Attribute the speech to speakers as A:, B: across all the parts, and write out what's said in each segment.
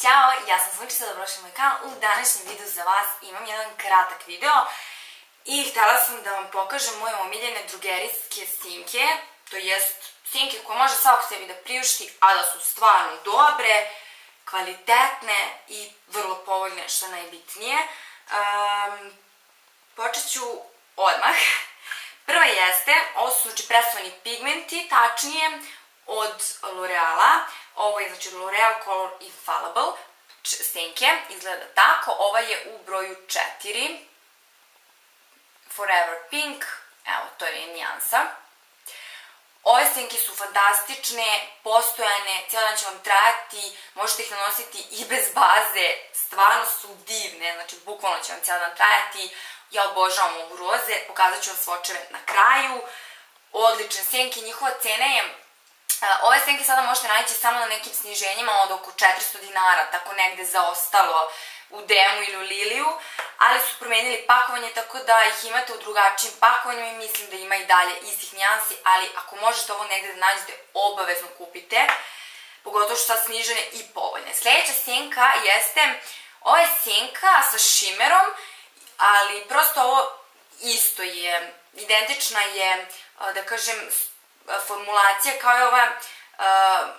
A: Ćao, ja sam Zvončica, dobrodošli na moj kanal. U današnjem videu za vas imam jedan kratak video i htjela sam da vam pokažem moje omiljene drugerijske senke, to jest senke koje može svako sebi da priušti, a da su stvarno dobre, kvalitetne i vrlo povoljne, što je najbitnije. Počet ću odmah. Prva jeste, ovo su presovani pigmenti, tačnije od L'Oreala. Ovo je znači L'Oreal Color Infallible senke, izgleda tako. Ova je u broju 4, Forever Pink, evo to je nijansa. Ove senke su fantastične, postojane, cijel dan će vam trajati, možete ih nanositi i bez baze, stvarno su divne, znači bukvalno će vam cijel dan trajati. Ja obožavam ovu roze, pokazat ću vam svočeve na kraju. Odlične senke, njihova cena je, ove senke sada možete naći samo na nekim sniženjima od oko 400 dinara, tako negde zaostalo u Demu ili u Liliju, ali su promenili pakovanje tako da ih imate u drugačijim pakovanju i mislim da ima i dalje istih nijansi, ali ako možete ovo negde da nađete, obavezno kupite, pogotovo što sad snižene i povoljne. Sljedeća senka jeste, ovo je senka sa šimerom, ali prosto ovo isto je, identična je, da kažem, formulacija kao je ova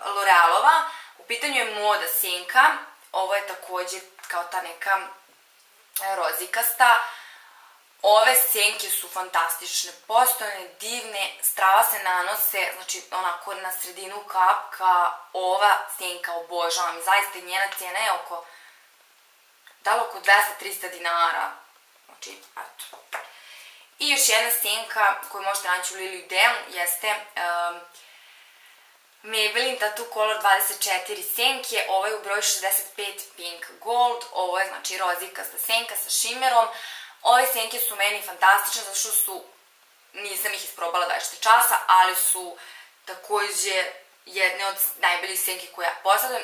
A: L'Orealova. U pitanju je moda senka, ovo je također kao ta neka rozikasta. Ove senke su fantastične, postojane, divne, strava se nanose, znači onako na sredinu kapka. Ova senka obožavam, zaista njena cijena je oko 200-300 dinara, znači eto. I još jedna senka koju možete naći u Liliju i Demu jeste Maybelline Tattoo Color 24 senke. Ovo je u broju 65 Pink Gold. Ovo je znači rozikasta senka sa šimerom. Ove senke su meni fantastične zato što su, nisam ih isprobala 24 časa, ali su također jedne od najboljih senki koje ja posjedujem.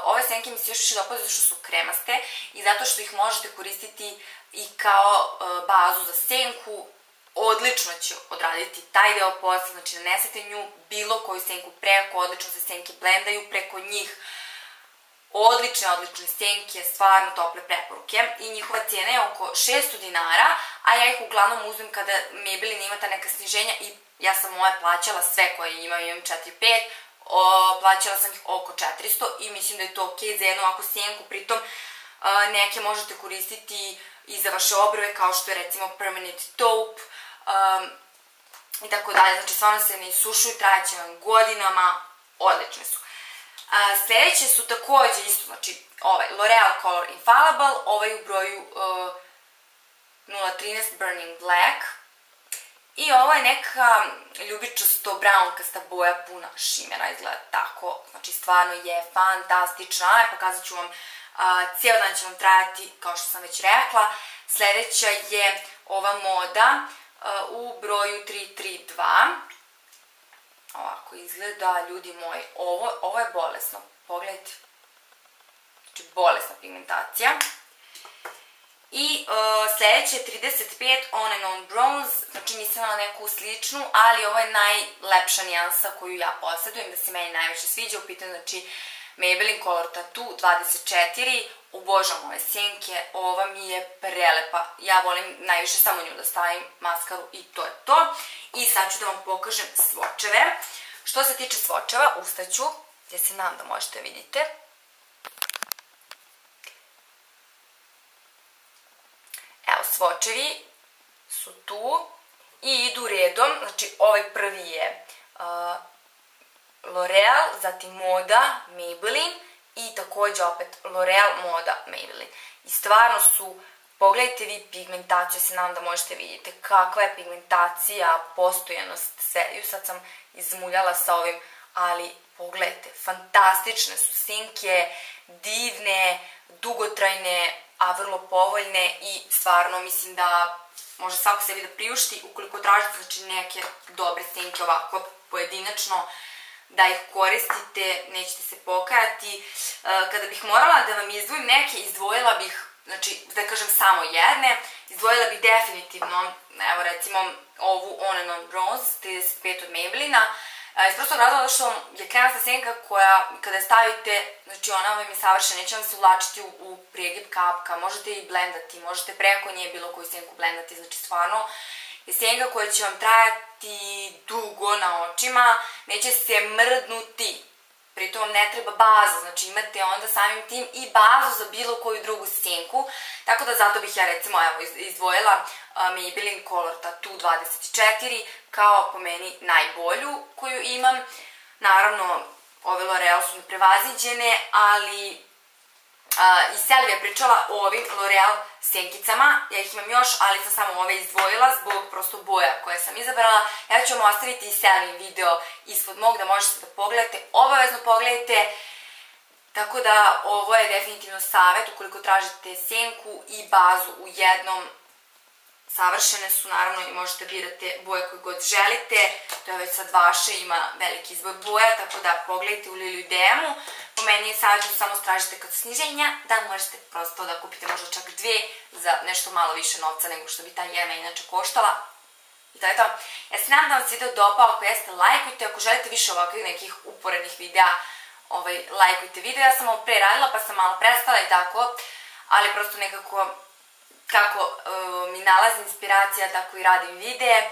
A: Ove senke mi se još više dopade zato što su kremaste i zato što ih možete koristiti i kao bazu za senku. Odlično će odraditi taj deo posla, znači nanesete nju bilo koju senku preko, odlično se senke blendaju preko njih. Odlične senke, stvarno tople preporuke i njihova cijena je oko 600 dinara, a ja ih uglavnom uzmem kada Maybelline ima ta neka sniženja i ja sam ove plaćala sve koje imam 4-5, plaćala sam ih oko 400 i mislim da je to ok za jednu ovakvu senku. Pritom neke možete koristiti i za vaše obrve, kao što je recimo Permanent Taupe i tako dalje. Znači stvarno se ne isušuju, trajaće vam godinama, odlične su. Sljedeće su također isto, znači ovaj L'Oreal Color Infallible, ovaj u broju 013 Burning Black. I ovo je neka ljubičasto brownkasta boja puna šimera, izgleda tako, znači stvarno je fantastična. Pokazat ću vam, cijel dan će vam trajati, kao što sam već rekla. Sljedeća je ova moda u broju 332. Ovako izgleda, ljudi moji, ovo je bolesno, pogledajte, znači bolesna pigmentacija. I sljedeće je 35 On and On Bronze, znači nisam imala neku sličnu, ali ovo je najlepša nijansa koju ja posjedujem, da se meni najviše sviđa. U pitanju znači Maybelline Color Tattoo 24, obožavam ove senke, ova mi je prelepa, ja volim najviše samo nju da stavim maskaru i to je to. I sad ću da vam pokažem svočeve. Što se tiče svočeva, ustaću, gdje se nadam da možete vidite. Evo, svočevi su tu i idu redom, znači ovaj prvi je L'Oreal, zatim moda Maybelline i također opet L'Oreal, moda Maybelline. I stvarno su, pogledajte vi pigmentaciju, se nadam da možete vidjeti kakva je pigmentacija, postojanost, sve. Sad sam izmuljala sa ovim, ali pogledajte, fantastične su senke, divne, dugotrajne, a vrlo povoljne i stvarno mislim da može svako sebi da priušti. Ukoliko tražite znači neke dobre senke ovako pojedinačno, da ih koristite, nećete se pokajati. Kada bih morala da vam izdvojim neke, izdvojila bih, znači da kažem samo jedne, izdvojila bih definitivno, evo recimo ovu On and On Bronze 35 od Maybelline-a. Iz prostog razloga što je kremasta senka koja kada je stavite, znači ona vam je savršena, neće vam se uvlačiti u pregib kapka, možete i blendati, možete preko nje bilo koju senku blendati, znači stvarno je senka koja će vam trajati dugo na očima, neće se mrdnuti. Pritom vam ne treba baza, znači imate onda samim tim i bazu za bilo koju drugu senku, tako da zato bih ja recimo izdvojila Maybelline Color Tattoo 24 kao po meni najbolju koju imam. Naravno, ove L'Oreal su neprevaziđene, ali i Selvi je pričala o ovim L'Oreal senkicama, ja ih imam još, ali sam samo ove izdvojila zbog prosto boja koje sam izabrala. Ja ću vam ostaviti i Selvin video ispod mog da možete da pogledate, obavezno pogledajte. Tako da ovo je definitivno savjet ukoliko tražite senku i bazu u jednom. Savršene su naravno i možete birate boje koje god želite, to je već sad vaše, ima veliki izbor boja, tako da pogledajte u Lily DM-u. Po meni je savjet da samo stražite kod sniženja, da možete prosto da kupite možda čak dve za nešto malo više novca nego što bi ta jedna inače koštala. I to je to. Ja se nadam da vam se video dopao, ako jeste lajkujte, ako želite više ovakvih nekih uporednih videa, lajkujte video. Ja sam ovo pre radila pa sam malo prestala i tako, ali prosto nekako kako mi nalazi inspiracija, tako i radim videe.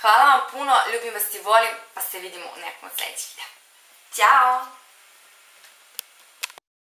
A: Hvala vam puno, ljubim vas i volim, pa se vidimo u nekom od sledećih videa. Ćao!